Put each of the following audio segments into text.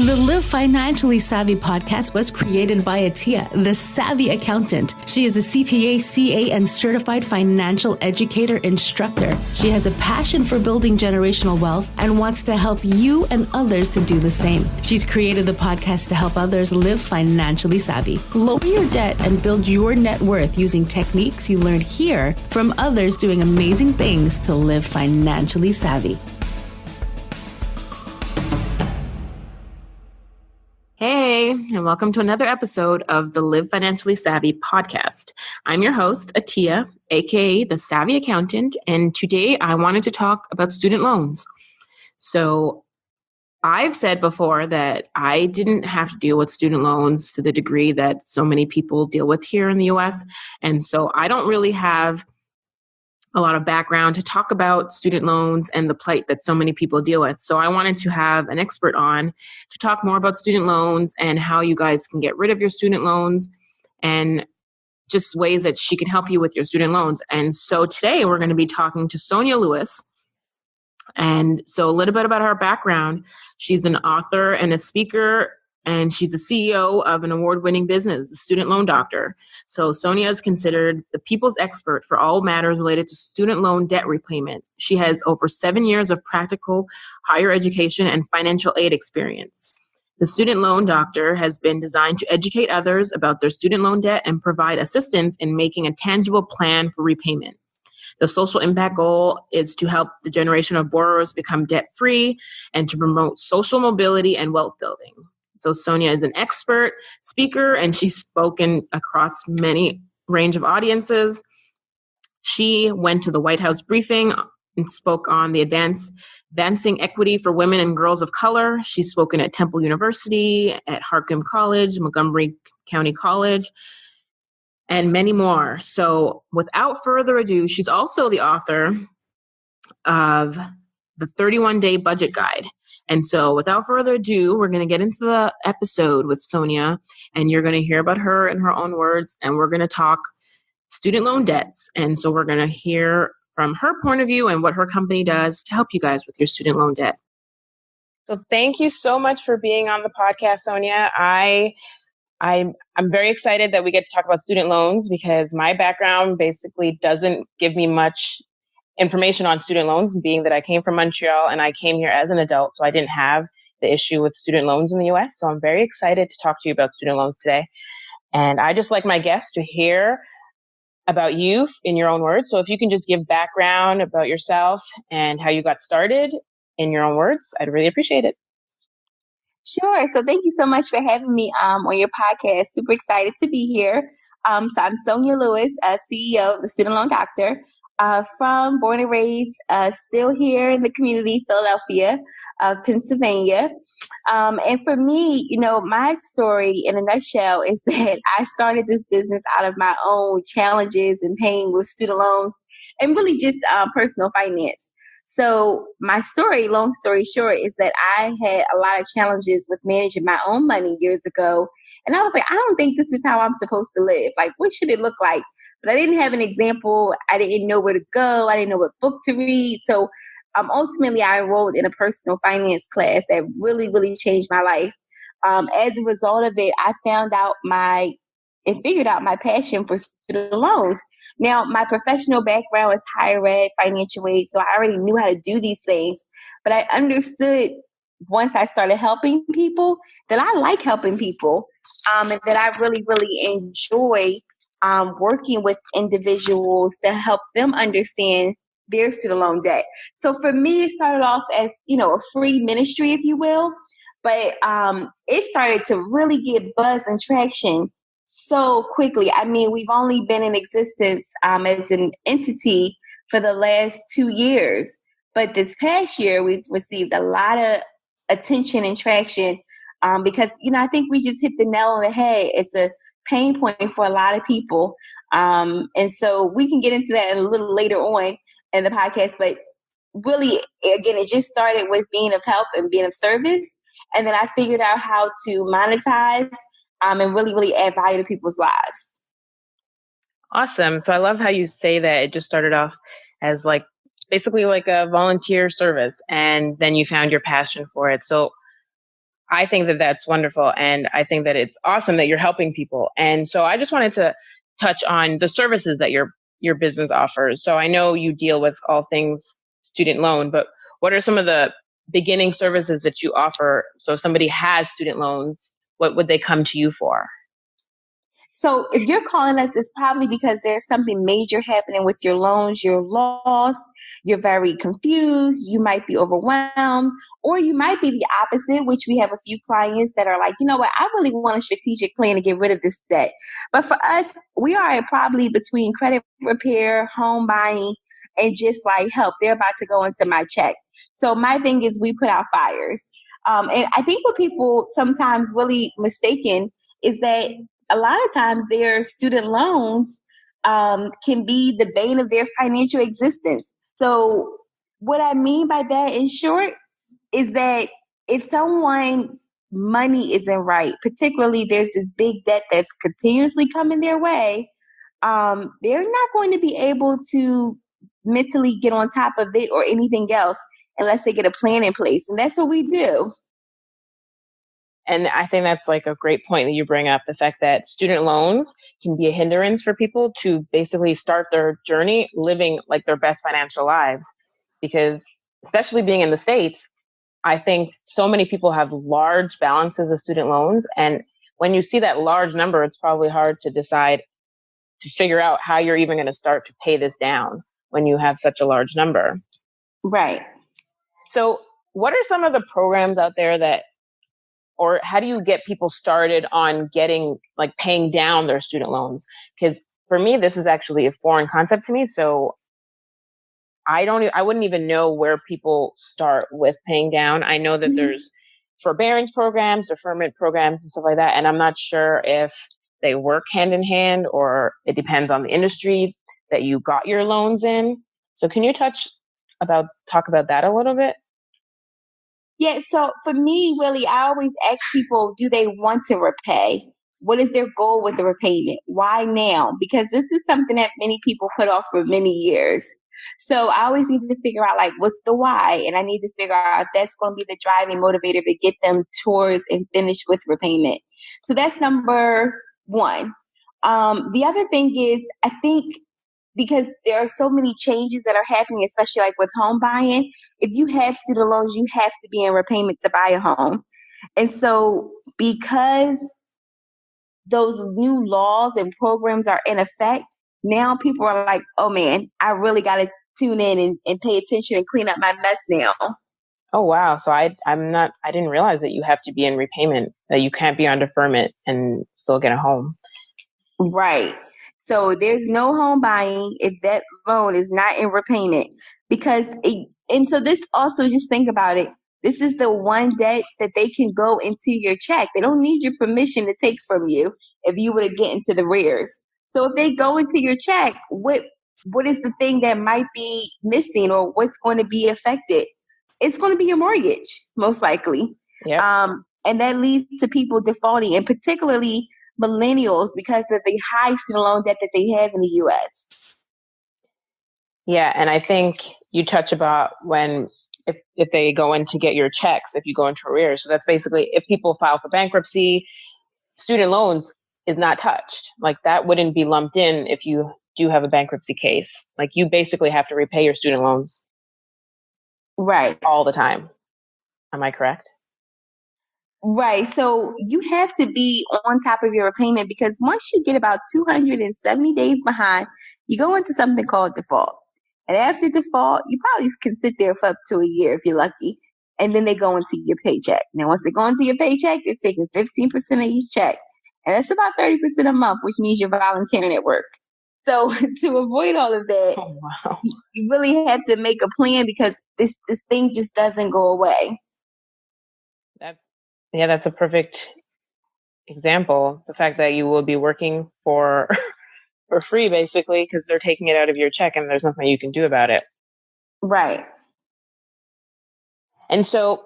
The Live Financially Savvy podcast was created by Atia, the savvy accountant. She is a CPA, CA, and certified financial educator instructor. She has a passion for building generational wealth and wants to help you and others to do the same. She's created the podcast to help others live financially savvy. Lower your debt and build your net worth using techniques you learned here from others doing amazing things to live financially savvy. Hey, and welcome to another episode of the Live Financially Savvy podcast. I'm your host, Atia, aka the Savvy Accountant, and today I wanted to talk about student loans. So I've said before that I didn't have to deal with student loans to the degree that so many people deal with here in the US, and so I don't really have a lot of background to talk about student loans and the plight that so many people deal with. So I wanted to have an expert on to talk more about student loans and how you guys can get rid of your student loans and just ways that she can help you with your student loans. And so today we're going to be talking to Sonia Lewis. And so a little bit about her background. She's an author and a speaker, and she's the CEO of an award-winning business, the Student Loan Doctor. So Sonia is considered the people's expert for all matters related to student loan debt repayment. She has over 7 years of practical higher education and financial aid experience. The Student Loan Doctor has been designed to educate others about their student loan debt and provide assistance in making a tangible plan for repayment. The social impact goal is to help the generation of borrowers become debt-free and to promote social mobility and wealth building. So Sonia is an expert speaker, and she's spoken across many range of audiences. She went to the White House briefing and spoke on the advancing equity for women and girls of color. She's spoken at Temple University, at Harcum College, Montgomery County College, and many more. So without further ado, she's also the author of the 31-Day Budget Guide. And so without further ado, we're going to get into the episode with Sonia, and you're going to hear about her in her own words, and we're going to talk student loan debts. And so we're going to hear from her point of view and what her company does to help you guys with your student loan debt. So thank you so much for being on the podcast, Sonia. I'm very excited that we get to talk about student loans because my background basically doesn't give me much information on student loans, being that I came from Montreal and I came here as an adult, so I didn't have the issue with student loans in the US. So I'm very excited to talk to you about student loans today. And I just like my guests to hear about you in your own words. So if you can just give background about yourself and how you got started in your own words, I'd really appreciate it. Sure. So thank you so much for having me on your podcast. Super excited to be here. So I'm Sonia Lewis, CEO of the Student Loan Doctor. Born and raised, still here in the community, Philadelphia, Pennsylvania. And for me, my story in a nutshell is that I started this business out of my own challenges and pain with student loans and really just personal finance. So my story, long story short, is that I had a lot of challenges with managing my own money years ago. And I was like, I don't think this is how I'm supposed to live. Like, what should it look like? But I didn't have an example. I didn't know where to go. I didn't know what book to read. So ultimately, I enrolled in a personal finance class that really, really changed my life. As a result of it, I figured out my passion for student loans. Now, my professional background is higher ed, financial aid, so I already knew how to do these things. But I understood once I started helping people that I like helping people and that I really, really enjoy working with individuals to help them understand their student loan debt. So for me, it started off as, a free ministry, if you will, but it started to really get buzz and traction so quickly. I mean, we've only been in existence as an entity for the last 2 years, but this past year, we've received a lot of attention and traction because, I think we just hit the nail on the head. It's a pain point for a lot of people. And so we can get into that a little later on in the podcast. But really, again, it just started with being of help and being of service. And then I figured out how to monetize and really, really add value to people's lives. Awesome. So I love how you say that it just started off as basically like a volunteer service, and then you found your passion for it. So I think that that's wonderful. And I think that it's awesome that you're helping people. And so I just wanted to touch on the services that your business offers. So I know you deal with all things student loan, but what are some of the beginning services that you offer? So if somebody has student loans, what would they come to you for? So if you're calling us, it's probably because there's something major happening with your loans, you're lost, you're very confused, you might be overwhelmed, or you might be the opposite, which we have a few clients that are like, you know what, I really want a strategic plan to get rid of this debt. But for us, we are at probably between credit repair, home buying, and just like help. They're about to go into my check. So my thing is we put out fires. And I think what people sometimes really mistaken is that a lot of times their student loans can be the bane of their financial existence. So, what I mean by that, in short, is that if someone's money isn't right, particularly there's this big debt that's continuously coming their way, they're not going to be able to mentally get on top of it or anything else unless they get a plan in place. And that's what we do. And I think that's like a great point that you bring up, the fact that student loans can be a hindrance for people to basically start their journey living like their best financial lives. Because especially being in the States, I think so many people have large balances of student loans. And when you see that large number, it's probably hard to decide to figure out how you're even going to start to pay this down when you have such a large number. Right. So what are some of the programs out there that, or how do you get people started on getting, like, paying down their student loans? Because for me, this is actually a foreign concept to me. So I wouldn't even know where people start with paying down. I know that there's forbearance programs, deferment programs, and stuff like that. And I'm not sure if they work hand in hand or it depends on the industry that you got your loans in. So can you talk about that a little bit? Yeah, so for me, really, I always ask people, do they want to repay? What is their goal with the repayment? Why now? Because this is something that many people put off for many years. So I always need to figure out, like, what's the why? And I need to figure out if that's going to be the driving motivator to get them towards and finish with repayment. So that's number one. The other thing is, I think because there are so many changes that are happening, especially like with home buying. If you have student loans, you have to be in repayment to buy a home. And so, because those new laws and programs are in effect, now people are like, oh man, I really got to tune in and pay attention and clean up my mess now. Oh, wow. So I didn't realize that you have to be in repayment, that you can't be on deferment and still get a home. Right. So there's no home buying if that loan is not in repayment and so this also, just think about it. This is the one debt that they can go into your check. They don't need your permission to take from you if you were to get into the rears. So if they go into your check, what is the thing that might be missing or what's going to be affected? It's going to be your mortgage, most likely. Yeah. And that leads to people defaulting, and particularly millennials, because of the high student loan debt that they have in the U.S. Yeah, and I think you touch about if they go in to get your checks, if you go into arrears. So that's basically if people file for bankruptcy, student loans is not touched. Like that wouldn't be lumped in if you do have a bankruptcy case. Like you basically have to repay your student loans Right. all the time. Am I correct? Right. So you have to be on top of your repayment, because once you get about 270 days behind, you go into something called default. And after default, you probably can sit there for up to a year if you're lucky. And then they go into your paycheck. Now, once they go into your paycheck, they're taking 15% of each check. And that's about 30% a month, which means you're volunteering at work. So to avoid all of that, Oh, wow. you really have to make a plan, because this thing just doesn't go away. That's a perfect example. The fact that you will be working for free, basically, because they're taking it out of your check and there's nothing you can do about it. Right. And so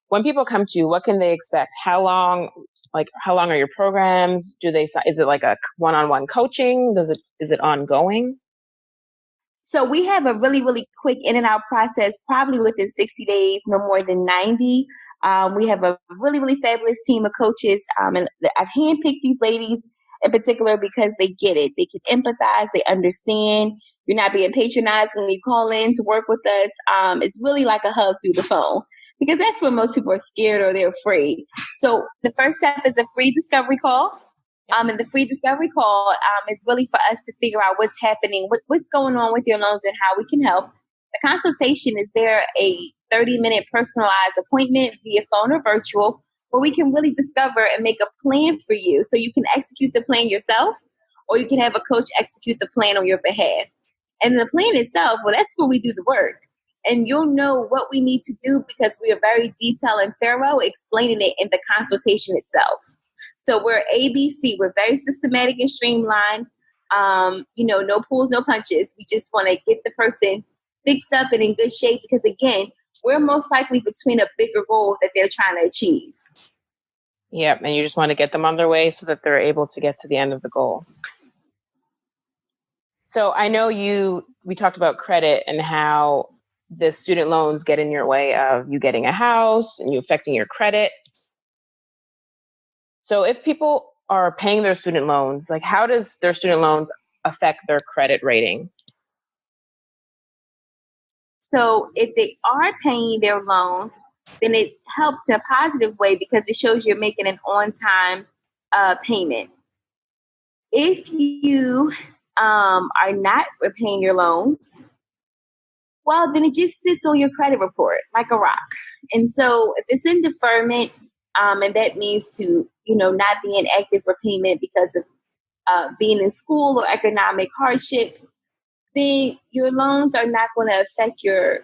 when people come to you, what can they expect? How long are your programs? Is it like a one-on-one coaching? Is it ongoing? So we have a really, really quick in and out process, probably within 60 days, no more than 90. We have a really, really fabulous team of coaches. And I've handpicked these ladies in particular because they get it. They can empathize. They understand. You're not being patronized when you call in to work with us. It's really like a hug through the phone because that's when most people are scared or they're afraid. So the first step is a free discovery call. And the free discovery call is really for us to figure out what's happening, what's going on with your loans and how we can help. The consultation is there a 30-minute personalized appointment via phone or virtual where we can really discover and make a plan for you so you can execute the plan yourself or you can have a coach execute the plan on your behalf. And the plan itself, well, that's where we do the work. And you'll know what we need to do because we are very detailed and thorough explaining it in the consultation itself. So we're ABC. We're very systematic and streamlined. No pulls, no punches. We just want to get the person fixed up and in good shape because, again, we're most likely between a bigger goal that they're trying to achieve. Yeah, and you just want to get them on their way so that they're able to get to the end of the goal. So I know we talked about credit and how the student loans get in your way of you getting a house and you affecting your credit. So if people are paying their student loans, like how does their student loans affect their credit rating? So if they are paying their loans, then it helps in a positive way because it shows you're making an on-time payment. If you are not repaying your loans, well, then it just sits on your credit report like a rock. And so if it's in deferment, and that means to, not being active for payment because of being in school or economic hardship, then your loans are not going to affect your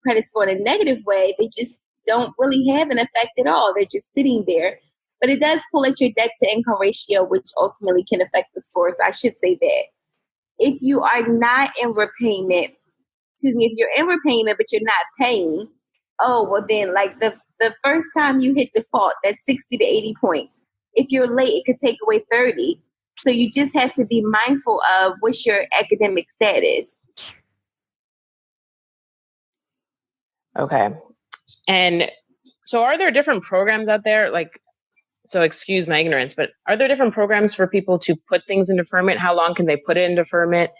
credit score in a negative way. They just don't really have an effect at all. They're just sitting there. But it does pull at your debt to income ratio, which ultimately can affect the score. So I should say that. If you are not in repayment, if you're in repayment but you're not paying, then like the first time you hit default, that's 60 to 80 points. If you're late, it could take away 30. So you just have to be mindful of what's your academic status. Okay. And so are there different programs out there? So excuse my ignorance, but are there different programs for people to put things in deferment? How long can they put it in deferment?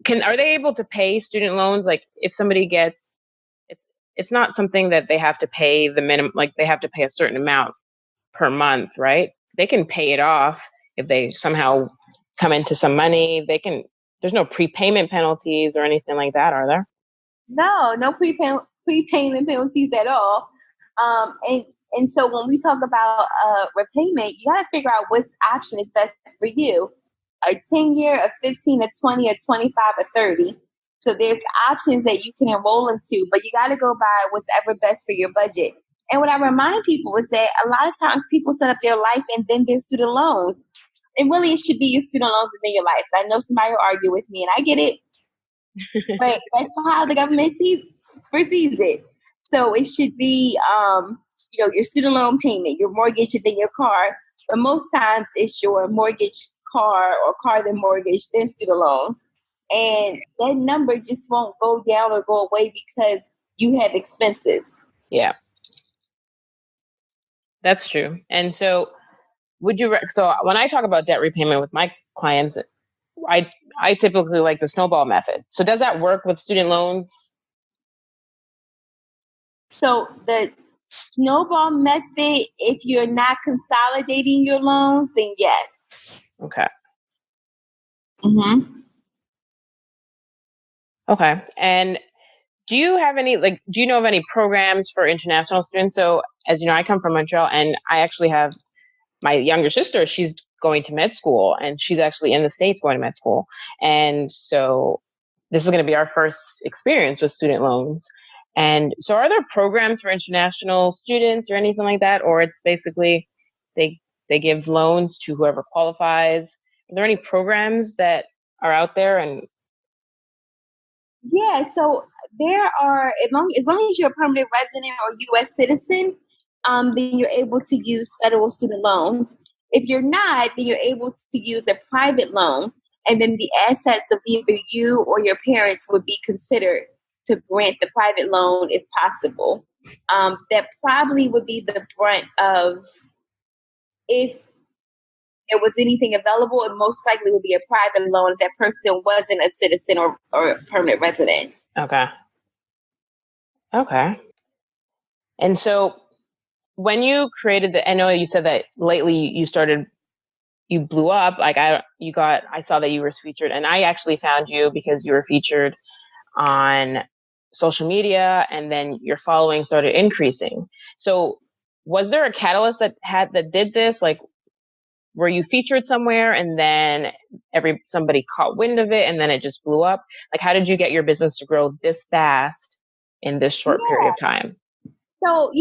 Are they able to pay student loans? Like if somebody gets, it's not something that they have to pay the minimum, like they have to pay a certain amount per month, right? They can pay it off if they somehow come into some money. There's no prepayment penalties or anything like that, are there? No prepayment penalties at all. And so when we talk about repayment, you got to figure out which option is best for you. A 10-year, a 15, a 20, a 25, a 30. So there's options that you can enroll into, but you got to go by what's ever best for your budget. And what I remind people is that a lot of times people set up their life and then their student loans. And really, it should be your student loans and then your life. I know somebody will argue with me, and I get it. But that's how the government perceives it. So it should be, your student loan payment, your mortgage, and then your car. But most times it's your mortgage, car, or car then mortgage, then student loans. And that number just won't go down or go away because you have expenses. Yeah, that's true. And so so when I talk about debt repayment with my clients, I typically like the snowball method. So does that work with student loans? So the snowball method, if you're not consolidating your loans, then yes. Okay. Mm-hmm. Okay. And do you know of any programs for international students? So as you know, I come from Montreal and I actually have my younger sister, she's going to med school and she's actually in the States going to med school. And so this is going to be our first experience with student loans. And so are there programs for international students or anything like that? Or it's basically they give loans to whoever qualifies? Are there any programs that are out there? And yeah, so there are, as long as you're a permanent resident or U.S. citizen, then you're able to use federal student loans. If you're not, then you're able to use a private loan, and then the assets of either you or your parents would be considered to grant the private loan if possible. that probably would be the brunt of if there was anything available. It most likely would be a private loan if that person wasn't a citizen or a permanent resident. Okay. Okay. And so when you created I know you said that lately you blew up. Like I saw that you were featured, and I actually found you because you were featured on social media, and then your following started increasing. So was there a catalyst that did this? Like, were you featured somewhere and then somebody caught wind of it and then it just blew up? Like, how did you get your business to grow this fast in this short period of time? So,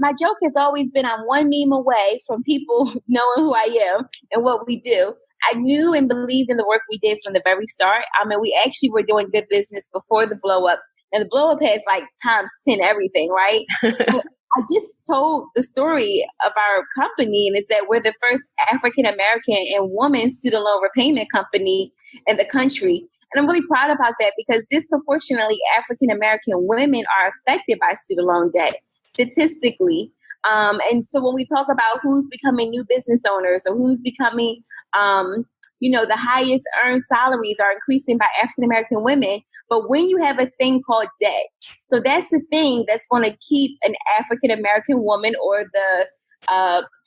my joke has always been I'm one meme away from people knowing who I am and what we do. I knew and believed in the work we did from the very start. I mean, we actually were doing good business before the blow up. And the blow up has like times 10 everything, right? But I just told the story of our company, and it's that we're the first African American and woman student loan repayment company in the country. And I'm really proud about that because disproportionately African American women are affected by student loan debt statistically. And so when we talk about who's becoming new business owners or who's becoming, the highest earned salaries are increasing by African American women. But when you have a thing called debt, so that's the thing that's going to keep an African American woman or the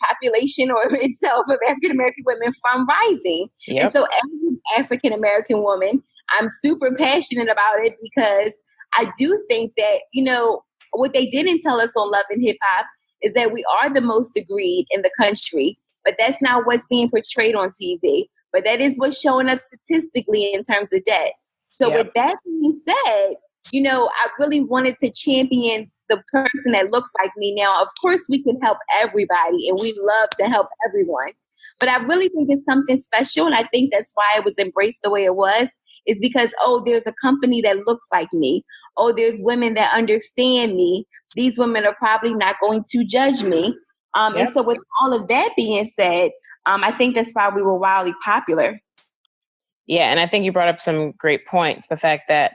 population or itself of African American women from rising. Yep. And so as an African American woman, I'm super passionate about it because I do think that, what they didn't tell us on Love and Hip Hop is that we are the most degreed in the country, but that's not what's being portrayed on TV. But that is what's showing up statistically in terms of debt. So with that being said, I really wanted to champion the person that looks like me. Now, of course, we can help everybody and we love to help everyone. But I really think it's something special. And I think that's why it was embraced the way it was, is because, there's a company that looks like me. Oh, there's women that understand me. These women are probably not going to judge me. And so with all of that being said, I think that's why we were wildly popular. Yeah. And I think you brought up some great points. The fact that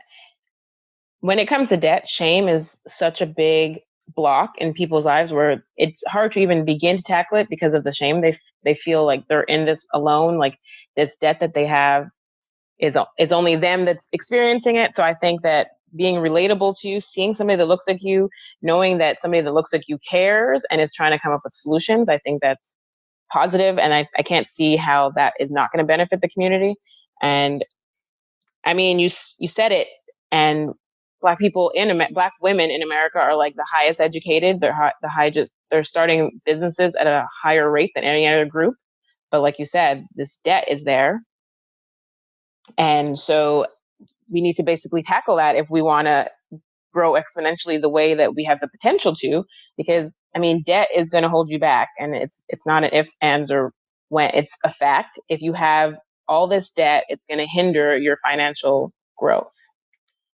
when it comes to debt, shame is such a big block in people's lives where it's hard to even begin to tackle it because of the shame. They feel like they're in this alone, like this debt that they have it's only them that's experiencing it. So I think that being relatable to you, seeing somebody that looks like you, knowing that somebody that looks like you cares and is trying to come up with solutions, I think that's positive. And I can't see how that is not going to benefit the community. And I mean, you said it, and Black women in America are like the highest educated. They're starting businesses at a higher rate than any other group. But like you said, this debt is there. And so we need to basically tackle that if we want to grow exponentially the way that we have the potential to, because I mean, debt is going to hold you back, and it's not an if, ands, or when. It's a fact. If you have all this debt, it's going to hinder your financial growth.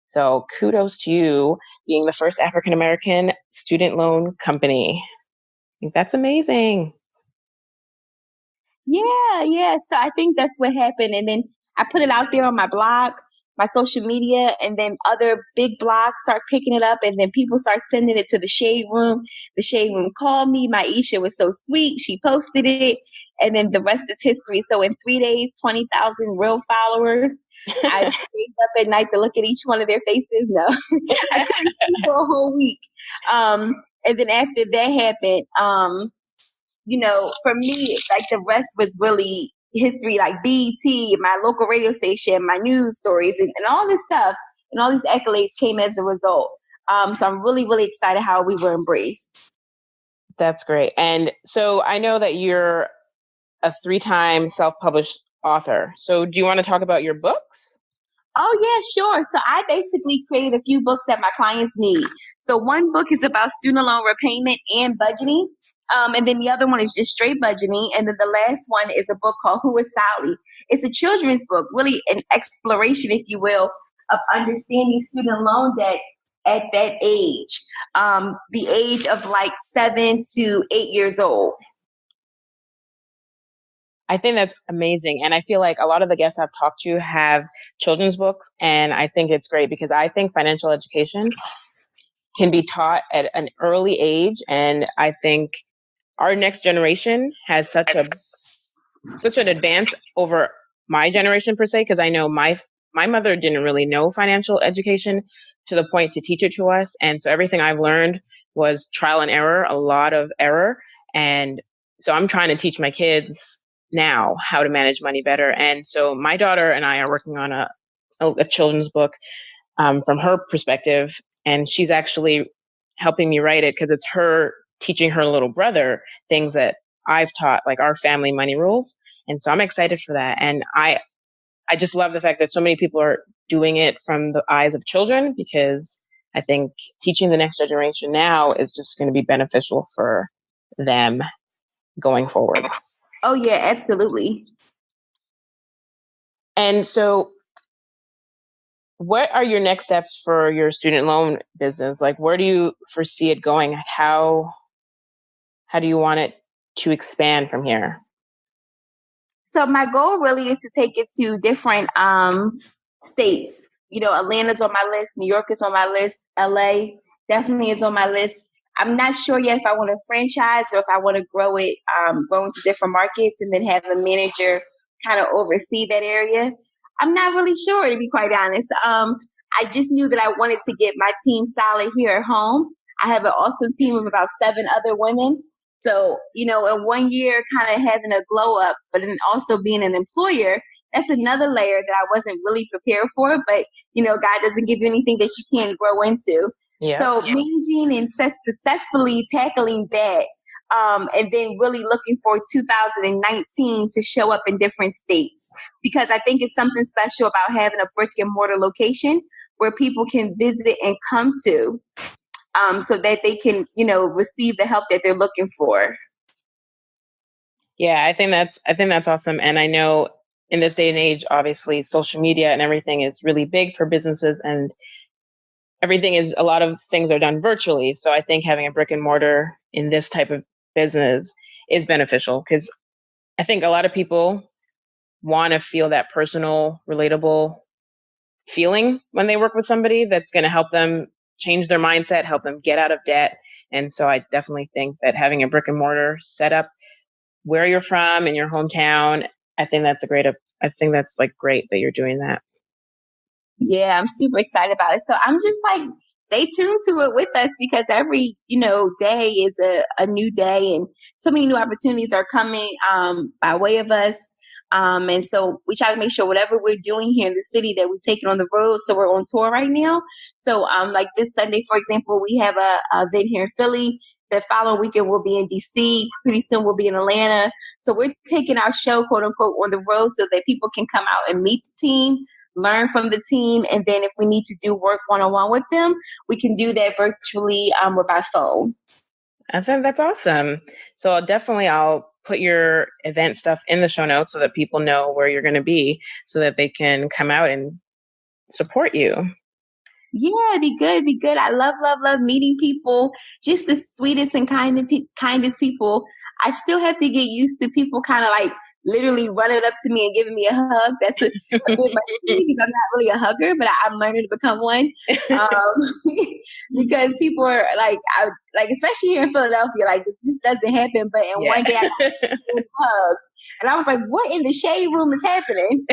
So kudos to you being the first African American student loan company. I think that's amazing. Yeah. So I think that's what happened. And then I put it out there on my blog, my social media, and then other big blogs start picking it up, and then people start sending it to the Shade Room. The Shade Room called me. Maisha was so sweet. She posted it, and then the rest is history. So in 3 days, 20,000 real followers. I stayed up at night to look at each one of their faces. No, I couldn't sleep for a whole week. And then after that happened, for me, like the rest was really history, like BET, my local radio station, my news stories, and all this stuff, and all these accolades came as a result. So I'm really, really excited how we were embraced. That's great. And so I know that you're a 3-time self-published author. So do you want to talk about your books? Oh, yeah, sure. So I basically created a few books that my clients need. So one book is about student loan repayment and budgeting. And then the other one is just straight budgeting. And then the last one is a book called Who is Sally? It's a children's book, really an exploration, if you will, of understanding student loan debt at that age, the age of like 7 to 8 years old. I think that's amazing. And I feel like a lot of the guests I've talked to have children's books. And I think it's great because I think financial education can be taught at an early age. And I think our next generation has such an advance over my generation per se, because I know my mother didn't really know financial education to the point to teach it to us. And so everything I've learned was trial and error, a lot of error. And so I'm trying to teach my kids now how to manage money better. And so my daughter and I are working on a children's book from her perspective. And she's actually helping me write it because it's her teaching her little brother things that I've taught, like our family money rules. And so I'm excited for that. And I just love the fact that so many people are doing it from the eyes of children, because I think teaching the next generation now is just going to be beneficial for them going forward. Oh, yeah, absolutely. And so what are your next steps for your student loan business? Like, where do you foresee it going? How do you want it to expand from here? So my goal really is to take it to different states. You know, Atlanta's on my list, New York is on my list, LA definitely is on my list. I'm not sure yet if I want to franchise or if I want to grow into different markets and then have a manager kind of oversee that area. I'm not really sure, to be quite honest. I just knew that I wanted to get my team solid here at home. I have an awesome team of about 7 other women. So, you know, in 1 year, kind of having a glow up, but then also being an employer, that's another layer that I wasn't really prepared for. But, you know, God doesn't give you anything that you can't grow into. Yeah. So managing and successfully tackling that, and then really looking for 2019 to show up in different states, because I think it's something special about having a brick and mortar location where people can visit and come to. So that they can, you know, receive the help that they're looking for. Yeah, I think that's awesome. And I know in this day and age, obviously, social media and everything is really big for businesses, and a lot of things are done virtually. So I think having a brick and mortar in this type of business is beneficial, because I think a lot of people want to feel that personal, relatable feeling when they work with somebody that's going to help them change their mindset, help them get out of debt. And so I definitely think that having a brick and mortar set up where you're from in your hometown, I think that's great that you're doing that. Yeah, I'm super excited about it. So I'm just like, stay tuned to it with us, because every, you know, day is a new day, and so many new opportunities are coming by way of us. And so we try to make sure whatever we're doing here in the city that we take it on the road. So we're on tour right now. So like this Sunday, for example, we have a event here in Philly. The following weekend we'll be in DC. Pretty soon we'll be in Atlanta. So we're taking our show, quote unquote, on the road so that people can come out and meet the team, learn from the team, and then if we need to do work one-on-one with them, we can do that virtually or by phone. I think that's awesome. So I'll put your event stuff in the show notes so that people know where you're going to be, so that they can come out and support you. Yeah, be good. I love meeting people, just the sweetest and kindest people. I still have to get used to people kind of like literally running up to me and giving me a hug. That's a bit much for me, because I'm not really a hugger, but I'm learning to become one. Because people are like, especially here in Philadelphia, like it just doesn't happen. But in one day I got hugs, and I was like, "What in the shade room is happening?"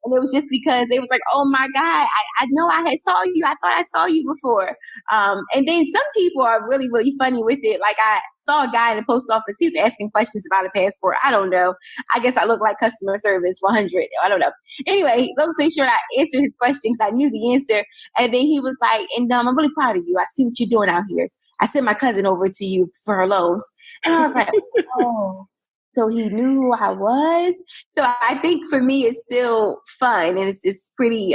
And it was just because they was like, "Oh my God, I know I had saw you. I thought I saw you before." And then some people are really, really funny with it. Like I saw a guy in the post office. He was asking questions about a passport. I don't know. I guess I look like customer service 100. I don't know. Anyway, long story short, I answered his questions. I knew the answer. And then he was like, "And I'm really proud of you. I see what you're doing out here. I sent my cousin over to you for her loans." And I was like, "Oh." So he knew who I was. So I think for me, it's still fun, and it's pretty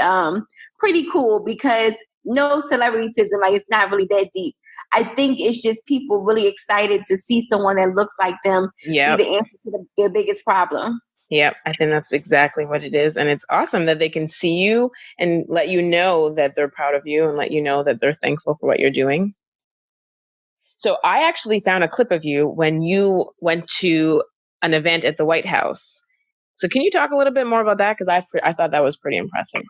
cool, because no celebrityism, like it's not really that deep. I think it's just people really excited to see someone that looks like them be the answer to their biggest problem. Yep, I think that's exactly what it is. And it's awesome that they can see you and let you know that they're proud of you, and let you know that they're thankful for what you're doing. So I actually found a clip of you when you went to an event at the White House. So can you talk a little bit more about that? Because I thought that was pretty impressive.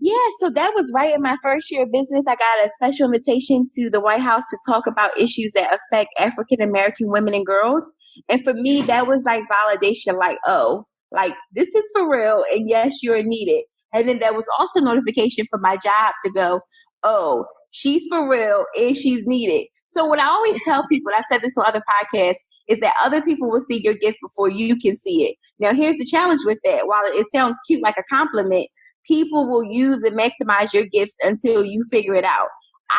Yeah, so that was right in my first year of business. I got a special invitation to the White House to talk about issues that affect African American women and girls. And for me, that was like validation, like, oh, like this is for real. And yes, you're needed. And then there was also notification from my job to go, oh, she's for real and she's needed. So what I always tell people, and I've said this on other podcasts, is that other people will see your gift before you can see it. Now, here's the challenge with that. While it sounds cute like a compliment, people will use and maximize your gifts until you figure it out.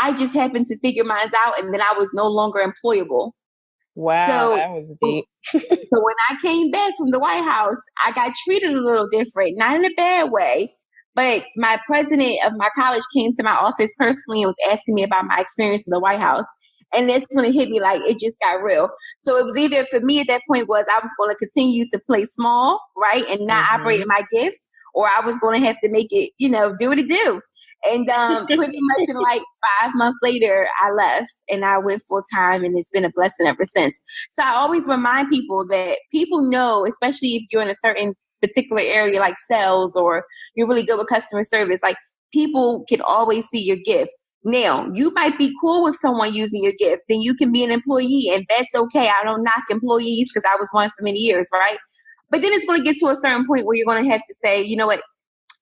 I just happened to figure mine out, and then I was no longer employable. Wow, So, that was deep. so when I came back from the White House, I got treated a little different, not in a bad way, but my president of my college came to my office personally and was asking me about my experience in the White House. And that's when it hit me like it just got real. So it was either for me at that point was I was going to continue to play small, right, and not operate in my gift, or I was going to have to make it, do what it do. And pretty much in like 5 months later, I left and I went full time, and it's been a blessing ever since. So I always remind people that people know, especially if you're in a certain particular area like sales or you're really good with customer service, like people can always see your gift. Now, you might be cool with someone using your gift, then you can be an employee, and that's okay. I don't knock employees because I was one for many years, right? But then it's going to get to a certain point where you're going to have to say, you know what?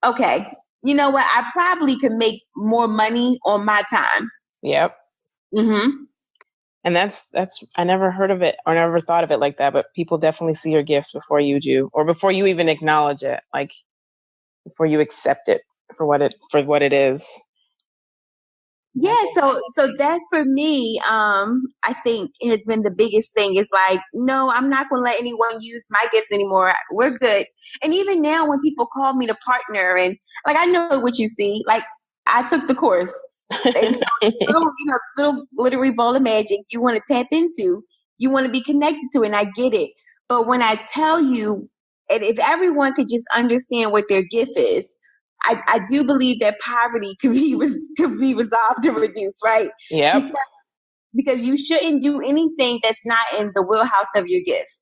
Okay, you know what? I probably could make more money on my time. Yep. Mm-hmm. And that's I never heard of it or never thought of it like that, but people definitely see your gifts before you do, or before you even acknowledge it, like before you accept it for what it is. Yeah, so that for me, I think has been the biggest thing. Is like, no, I'm not going to let anyone use my gifts anymore. We're good. And even now, when people call me to partner, and like, I know what you see. Like, I took the course, and so this little glittery ball of magic you want to tap into, you want to be connected to, and I get it. But when I tell you, and if everyone could just understand what their gift is, I do believe that poverty could be resolved and reduced, right? Yeah. Because you shouldn't do anything that's not in the wheelhouse of your gift.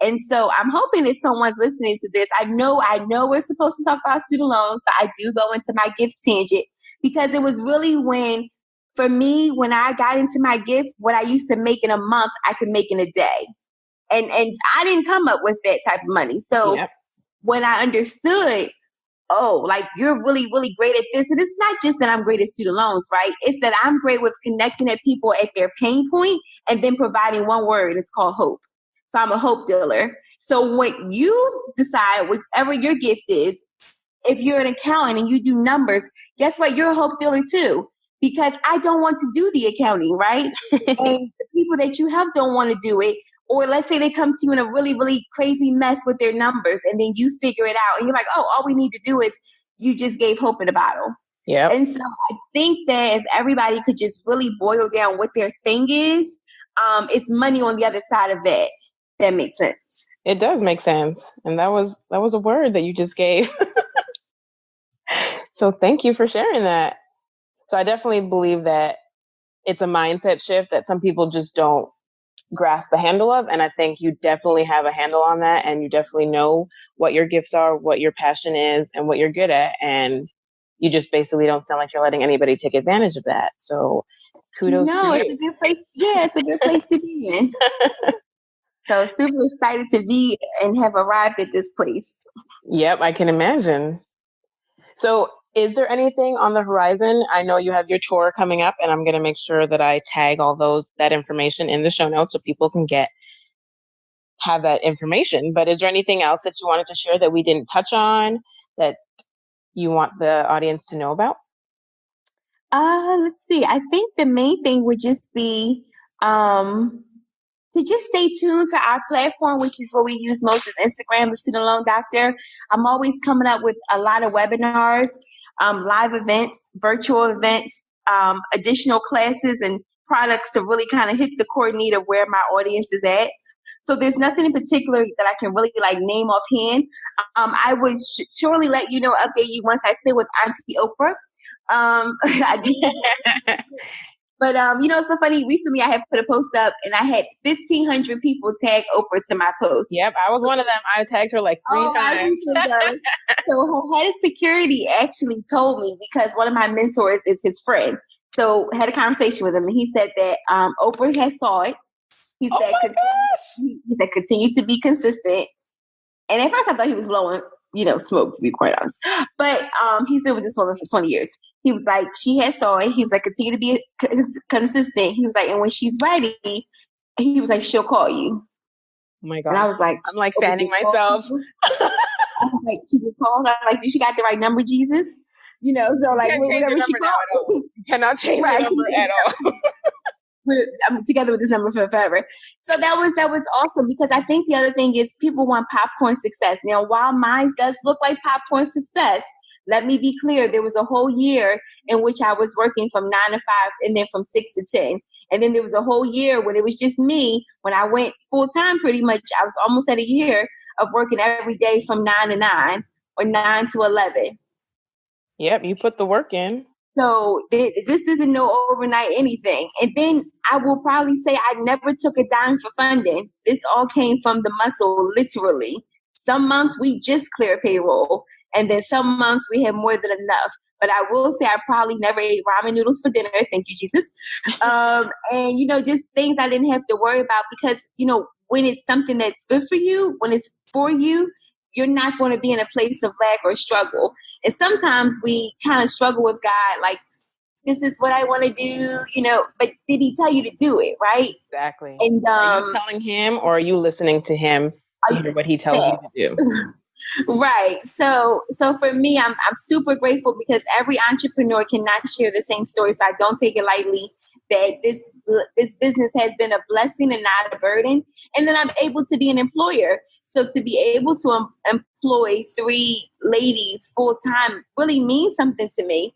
And so I'm hoping that someone's listening to this. I know we're supposed to talk about student loans, but I do go into my gift tangent because it was really for me, when I got into my gift, what I used to make in a month, I could make in a day. And I didn't come up with that type of money. So when I understood, oh, like you're really, really great at this. And it's not just that I'm great at student loans, right? It's that I'm great with connecting at people at their pain point and then providing one word. It's called hope. So I'm a hope dealer. So when you decide whichever your gift is, if you're an accountant and you do numbers, guess what? You're a hope dealer too. Because I don't want to do the accounting, right? And the people that you help don't want to do it. Or let's say they come to you in a really, really crazy mess with their numbers, and then you figure it out. And you're like, oh, all we need to do is you just gave hope in a bottle. Yeah. And so I think that if everybody could just really boil down what their thing is, it's money on the other side of that. That makes sense. It does make sense. And that was a word that you just gave. So thank you for sharing that. So I definitely believe that it's a mindset shift that some people just don't grasp the handle of. And I think you definitely have a handle on that. And you definitely know what your gifts are, what your passion is, and what you're good at. And you just basically don't sound like you're letting anybody take advantage of that. So kudos to you. No, it's a good place. Yeah, it's a good place to be in. So super excited to be and have arrived at this place. Yep, I can imagine. So is there anything on the horizon? I know you have your tour coming up, and I'm going to make sure that I tag all that information in the show notes so people can have that information. But is there anything else that you wanted to share that we didn't touch on that you want the audience to know about? Let's see. I think the main thing would just be to just stay tuned to our platform, which is what we use most is Instagram, the Student Loan Doctor. I'm always coming up with a lot of webinars, live events, virtual events, additional classes and products to really kind of hit the core need of where my audience is at. So there's nothing in particular that I can really name offhand. I would surely let you know, update you once I sit with Auntie Oprah. I do But it's so funny. Recently, I had put a post up, and I had 1,500 people tag Oprah to my post. Yep, I was one of them. I tagged her like 3 times. I appreciate it, darling. So her head of security actually told me, because one of my mentors is his friend. So I had a conversation with him, and he said that Oprah has saw it. He said, continue to be consistent. And at first I thought he was blowing, smoke, to be quite honest. But he's been with this woman for 20 years. He was like, she has saw it. He was like, continue to be consistent. He was like, and when she's ready, he was like, she'll call you. Oh my God. And I was like, I'm like fanning myself. I was like, she just called. I'm like, she got the right number, Jesus? So like, whenever she called. You cannot change the number at all. I'm together with this number for forever. So that was awesome, because I think the other thing is people want popcorn success. Now, while mine does look like popcorn success, let me be clear. There was a whole year in which I was working from 9 to 5 and then from 6 to 10. And then there was a whole year when it was just me. When I went full time, pretty much, I was almost at a year of working every day from 9 to 9 or 9 to 11. Yep, you put the work in. So this isn't no overnight anything. And then I will probably say I never took a dime for funding. This all came from the muscle, literally. Some months we just clear payroll, and then some months we have more than enough. But I will say I probably never ate ramen noodles for dinner. Thank you, Jesus. And, just things I didn't have to worry about, because, when it's something that's good for you, when it's for you, you're not going to be in a place of lack or struggle. And sometimes we kind of struggle with God, like, this is what I want to do, but did he tell you to do it, right? Exactly. And are you telling him, or are you listening to him to hear what he tells you to do? Right. So for me, I'm super grateful, because every entrepreneur cannot share the same story. So I don't take it lightly that this business has been a blessing and not a burden. And then I'm able to be an employer. So to be able to employ 3 ladies full time really means something to me.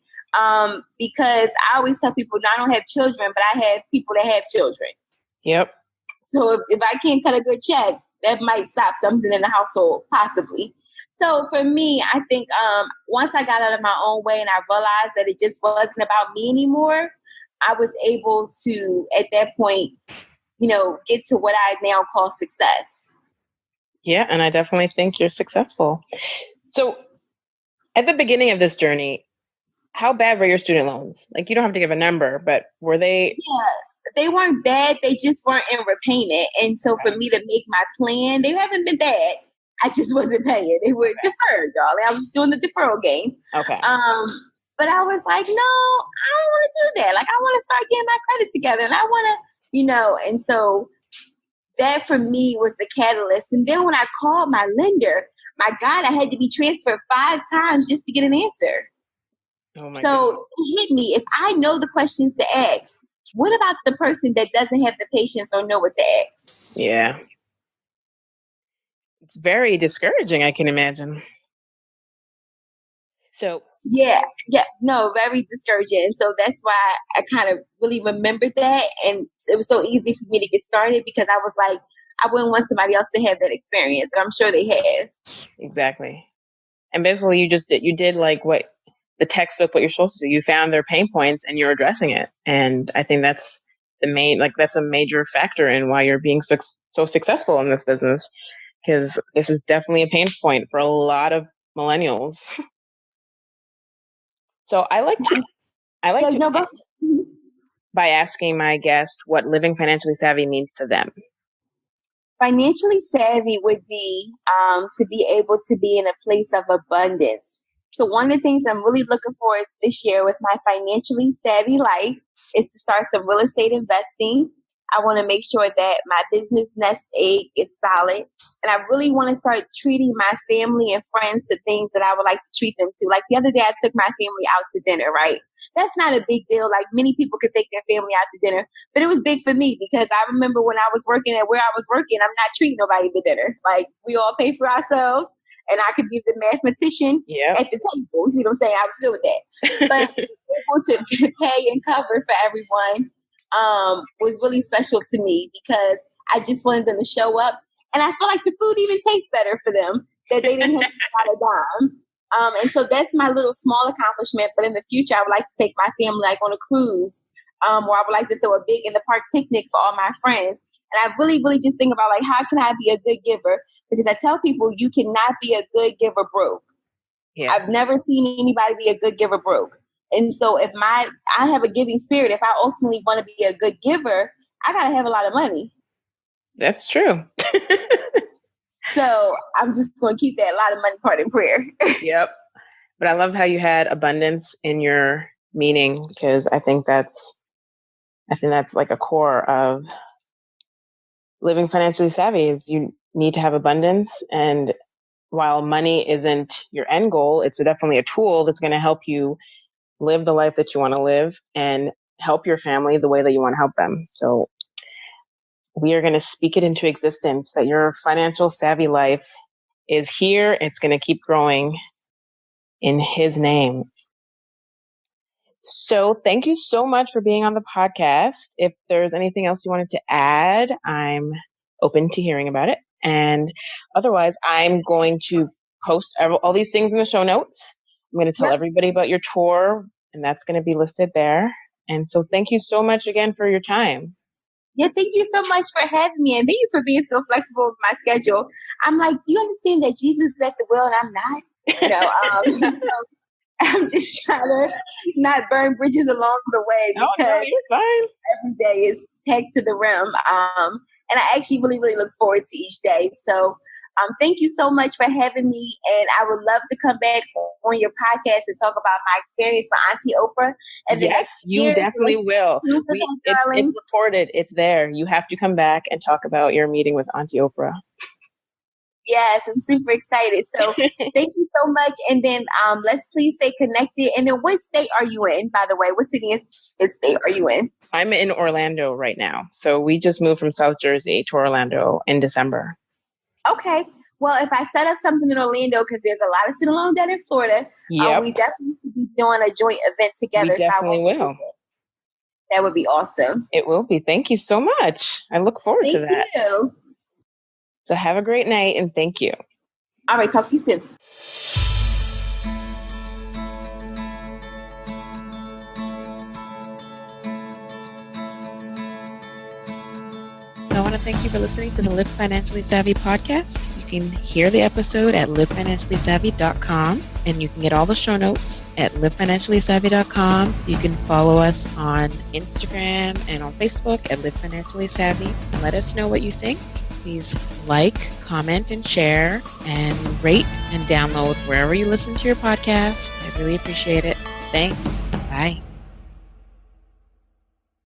Because I always tell people, I don't have children, but I have people that have children. Yep. So if I can't cut a good check, that might stop something in the household, possibly. So for me, I think once I got out of my own way and I realized that it just wasn't about me anymore, I was able to, at that point, get to what I now call success. Yeah, and I definitely think you're successful. So at the beginning of this journey, how bad were your student loans? Like, you don't have to give a number, but were they? Yeah. They weren't bad. They just weren't in repayment. And so for me to make my plan, they haven't been bad. I just wasn't paying. They were deferred, darling. I was doing the deferral game. Okay. But I was like, no, I don't want to do that. Like, I want to start getting my credit together, and I want to, and so that for me was the catalyst. And then when I called my lender, my God, I had to be transferred 5 times just to get an answer. Oh my so God. It hit me. If I know the questions to ask, what about the person that doesn't have the patience or know what to ask? Yeah. It's very discouraging, I can imagine. So yeah, no, very discouraging. And so that's why I kind of really remembered that. And it was so easy for me to get started, because I was like, I wouldn't want somebody else to have that experience. And I'm sure they have. Exactly. And basically you did like what the textbook, what you're supposed to do. You found their pain points and you're addressing it. And I think that's that's a major factor in why you're being so successful in this business, because this is definitely a pain point for a lot of millennials. So I like to by asking my guest what living financially savvy means to them. Financially savvy would be to be able to be in a place of abundance. So one of the things I'm really looking forward this year with my financially savvy life is to start some real estate investing. I want to make sure that my business nest egg is solid. And I really want to start treating my family and friends to things that I would like to treat them to. Like the other day, I took my family out to dinner, right? That's not a big deal. Like many people could take their family out to dinner, but it was big for me because I remember when I was working at where I was working, I'm not treating nobody to dinner. Like we all pay for ourselves and I could be the mathematician at the table. You know what I'm saying? I was good with that. But able to pay and cover for everyone was really special to me because I just wanted them to show up. And I feel like the food even tastes better for them, that they didn't have to buy a dime. And so that's my little small accomplishment. But in the future, I would like to take my family like on a cruise or I would like to throw a big in the park picnic for all my friends. And I really, really just think about like, how can I be a good giver? Because I tell people you cannot be a good giver broke. Yeah. I've never seen anybody be a good giver broke. And so if I have a giving spirit, if I ultimately want to be a good giver, I got to have a lot of money. That's true. So I'm just going to keep that lot of money part in prayer. Yep. But I love how you had abundance in your meaning, because I think that's like a core of living financially savvy is you need to have abundance. And while money isn't your end goal, it's definitely a tool that's going to help you live the life that you want to live and help your family the way that you want to help them. So we are going to speak it into existence that your financial savvy life is here. It's going to keep growing in His name. So thank you so much for being on the podcast. If there's anything else you wanted to add, I'm open to hearing about it. And otherwise, I'm going to post all these things in the show notes. I'm going to tell everybody about your tour, and that's going to be listed there. And so thank you so much again for your time. Yeah, thank you so much for having me, and thank you for being so flexible with my schedule. I'm like, do you understand that Jesus is at the wheel and I'm not? So I'm just trying to not burn bridges along the way because you're fine. Every day is pegged to the rim. And I actually really, really look forward to each day. So thank you so much for having me. And I would love to come back on your podcast and talk about my experience with Auntie Oprah. And yes, you definitely will. It's recorded. It's there. You have to come back and talk about your meeting with Auntie Oprah. Yes, I'm super excited. So thank you so much. And then let's please stay connected. And then what state are you in, by the way? What city and state are you in? I'm in Orlando right now. So we just moved from South Jersey to Orlando in December. Okay. Well, if I set up something in Orlando, because there's a lot of student loan debt in Florida, we definitely should be doing a joint event together. We definitely will. That would be awesome. It will be. Thank you so much. I look forward to that. Thank you. So have a great night, and thank you. All right. Talk to you soon. So I want to thank you for listening to the Live Financially Savvy podcast. You can hear the episode at livefinanciallysavvy.com, and you can get all the show notes at livefinanciallysavvy.com. You can follow us on Instagram and on Facebook at Live Financially Savvy. Let us know what you think. Please like, comment, and share, and rate and download wherever you listen to your podcast. I really appreciate it. Thanks. Bye.